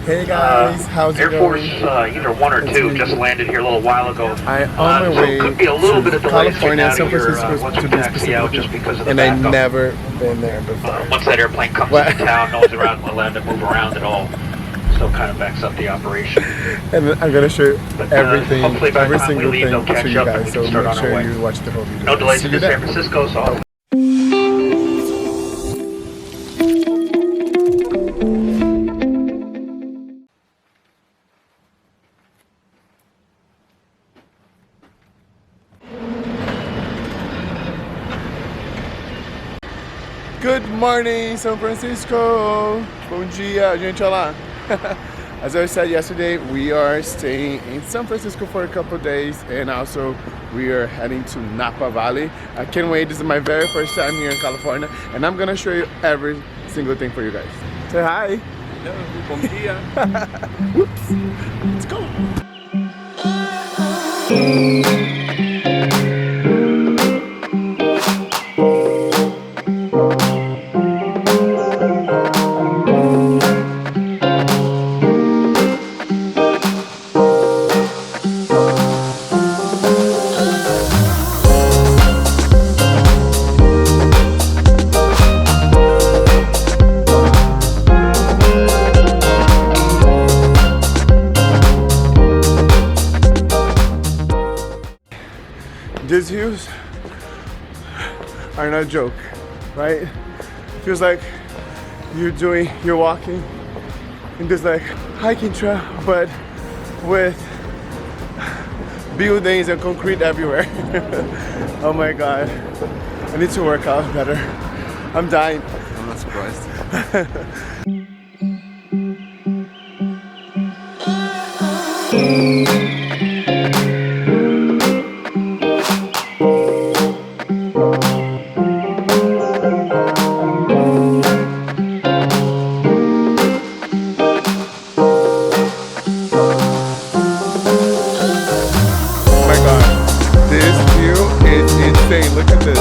Hey guys, how's it Air Force going? either 1 or 2 just landed here a little while ago. I on my way so could be a little to bit of delay California, getting San out of here Francisco once to we be taxi out specific, just because of the and I've backup. never been there before. Once that airplane comes What? into town, no one's allowed to move around at all. So it kind of backs up the operation. And I'm gonna show you everything, hopefully by the every time we single leave, they'll thing catch to you up and guys. we So can start make on our sure way. you watch the whole video. No delays See to you San there. Francisco, so Good morning, San Francisco. Bom dia, gente. Olá. As I said yesterday, we are staying in San Francisco for a couple of days, and also we are heading to Napa Valley. I can't wait. This is my very first time here in California, and I'm gonna show you every single thing for you guys. Say hi. Hello, bom dia. Whoops. Let's go. These views are not a joke, right? Feels like you're walking in this like hiking trail, but with buildings and concrete everywhere. Oh my God, I need to work out better. I'm dying. I'm not surprised. Oh my God, this view is insane. Look at this.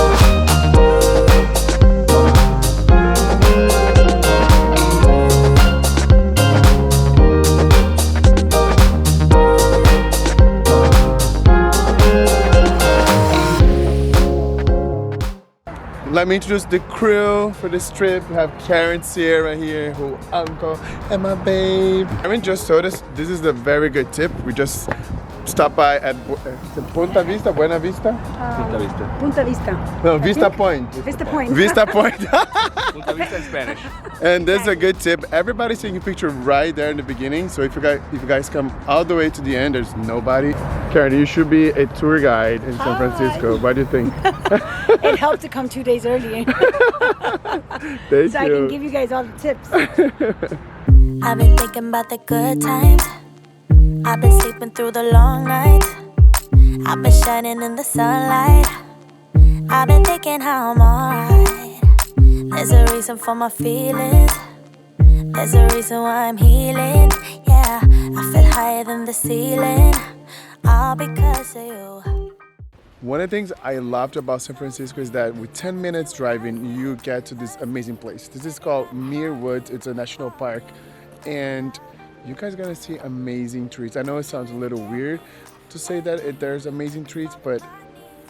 Let me introduce the crew for this trip. We have Karen, Sierra here, who uncle, and my babe. Karen just told us this is a very good tip. We just stopped by at Punta Vista, Buena Vista? Punta Vista. Punta Vista. No, Vista Point. Vista Point. Vista Point. Punta Vista in Spanish. And this is a good tip. Everybody's taking a picture right there in the beginning. So if you guys come all the way to the end, there's nobody. Karen, you should be a tour guide in San Francisco. What do you think? It helped to come 2 days early. Thank So I you. can give you guys all the tips. I've been thinking about the good times. I've been sleeping through the long nights. I've been shining in the sunlight. I've been thinking how I'm alright. There's a reason for my feelings. There's a reason why I'm healing. Yeah, I feel higher than the ceiling. All because of you. One of the things I loved about San Francisco is that with 10 minutes driving, you get to this amazing place. This is called Muir Woods. It's a national park, and you guys are gonna see amazing trees. I know it sounds a little weird to say that there's amazing trees, but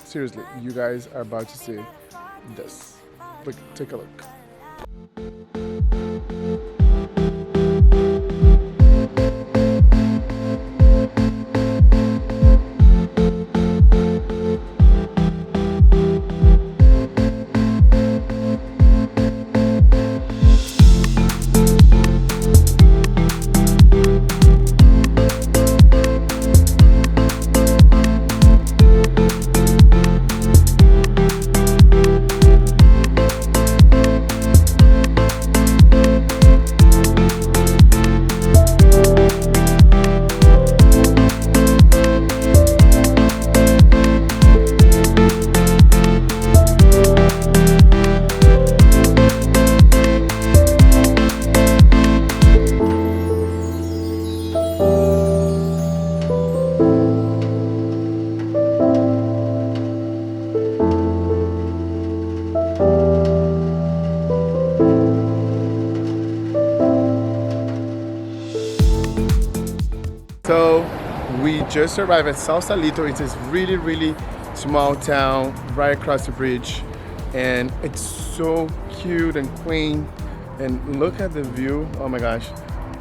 seriously, you guys are about to see this. Look, take a look. So we just arrived at Salsalito. It's this really, really small town right across the bridge, and it's so cute and quaint. And look at the view. Oh my gosh,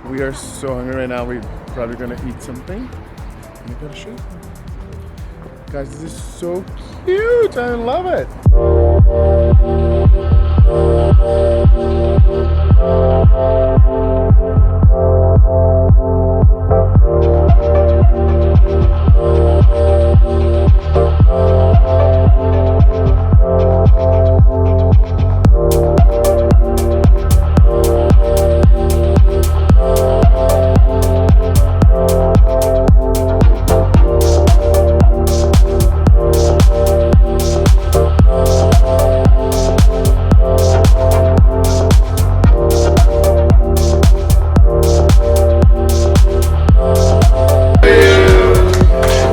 we are so hungry right now. We're probably gonna eat something. I gotta show you. Guys, this is so cute. I love it.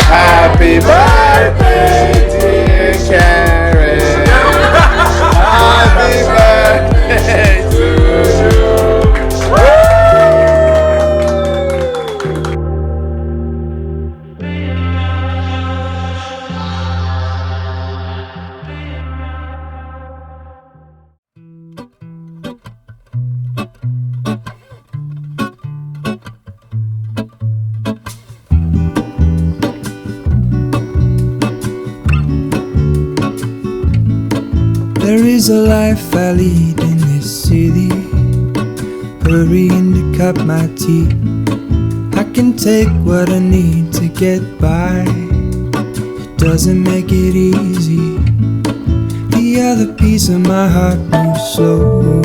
Happy birthday, dear Karen. Happy birthday to you. There is a life I lead in this city, hurrying to cut my teeth. I can take what I need to get by. It doesn't make it easy. The other piece of my heart moves slow,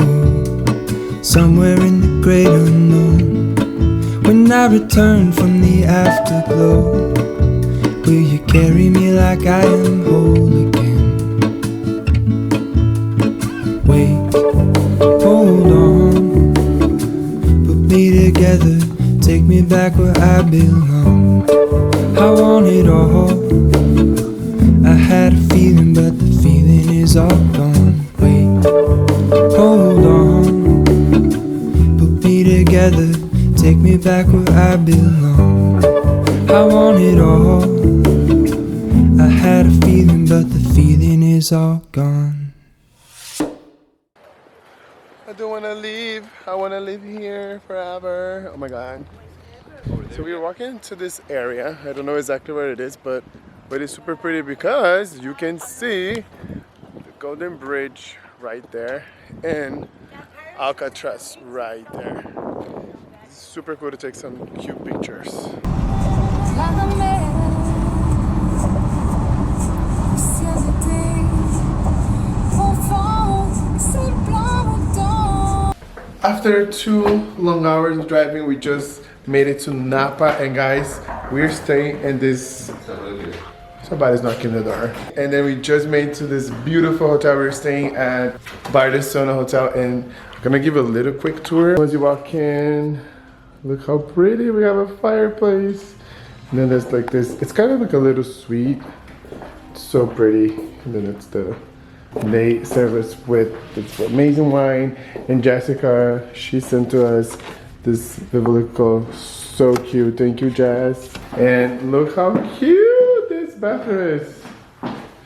somewhere in the great unknown. When I return from the afterglow, will you carry me like I am whole again? Wait, hold on, put me together, take me back where I belong. I want it all. I had a feeling, but the feeling is all gone. Wait, hold on, put me together, take me back where I belong. I want it all. I had a feeling, but the feeling is all gone. I don't want to leave. I want to live here forever. Oh my god. So we're walking to this area. I don't know exactly where it is, but it's super pretty because you can see the Golden Bridge right there and Alcatraz right there. It's super cool to take some cute pictures. After 2 long hours driving, we just made it to Napa, and guys, we're staying in this. Somebody's knocking the door. And then we just made it to this beautiful hotel. We're staying at Bardessono Hotel, and I'm gonna give a little quick tour. Once you walk in, look how pretty. We have a fireplace, and then there's like this. It's kind of like a little suite. It's so pretty. And then it's the. They serve us with this amazing wine, and Jessica, she sent to us this biblical, so cute. Thank you, Jess. And look how cute this bathroom is.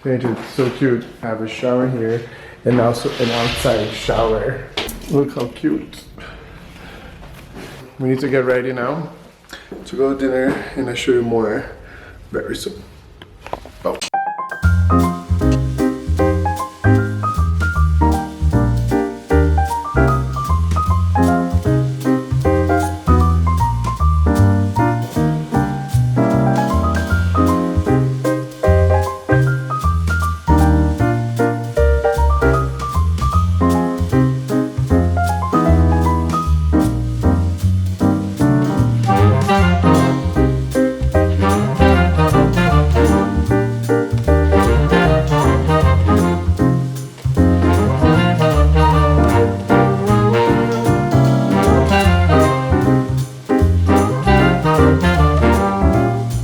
It's so cute. I have a shower here and also an outside shower. Look how cute. We need to get ready now to go to dinner, and I'll show you more very soon.